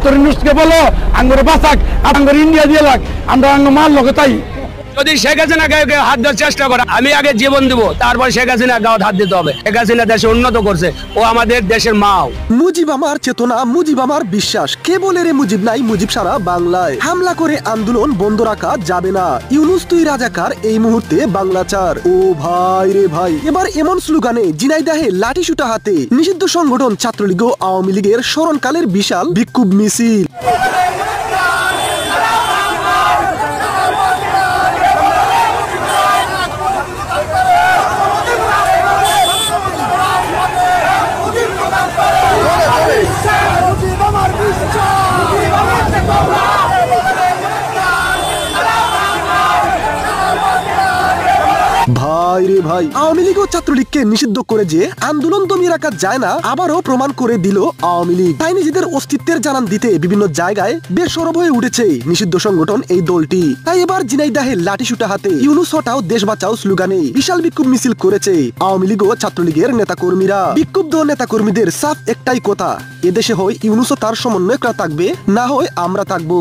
Doctor ইউনূসকে বলো আঙ্গুর বাঁচাক, আঙ্গুর ইন্ডিয়া দিয়ে লাগ, আমরা আঙ্গ মার লোকে তাই। যদি শেখ হাসিনা গায়ে হাত দেওয়ার চেষ্টা করে, আমি আগে জীবন দিব, তারপর শেখ হাসিনা গায়ে হাত দিতে হবে। শেখ হাসিনা দেশে উন্নত করছে, ও আমাদের দেশের মাও। মুজিব আমার চেতনা, মুজিব আমার বিশ্বাস। কে বলে রে মুজিব নাই, মুজিব সারা বাংলায়। হামলা করে আন্দোলন বন্ধ রাখা যাবে না, ইউনূস তুই রাজাকার, এই মুহূর্তে বাংলা চার। ও ভাই রে ভাই, এবার এমন স্লোগানে ঝিনাইদহে লাঠি সুটা হাতে নিষিদ্ধ সংগঠন ছাত্রলীগ ও আওয়ামী লীগের স্মরণকালের বিশাল বিক্ষোভ মিছিল। ভাই রে ভাই, আওয়ামী লীগ ও ছাত্রলীগকে নিষিদ্ধ করে যে আন্দোলন দমিয়ে রাখা যায় না, আবারও প্রমাণ করে দিল আওয়ামী লীগ। তাই নিজেদের অস্তিত্বের জানান দিতে বিভিন্ন জায়গায় বেশ সরব হয়ে উঠেছে নিষিদ্ধ সংগঠন এই দলটি। তাই এবার ঝিনাইদহে লাঠি সুটা হাতে ইউনূস হটাও দেশ বাঁচাও স্লোগানে বিশাল বিক্ষোভ মিছিল করেছে আওয়ামী লীগ ও ছাত্রলীগের নেতাকর্মীরা। বিক্ষুব্ধ নেতাকর্মীদের সাফ একটাই কথা, এদেশে হয় ইউনূস ও তার সমন্বয়করা থাকবে, না হয় আমরা থাকবো।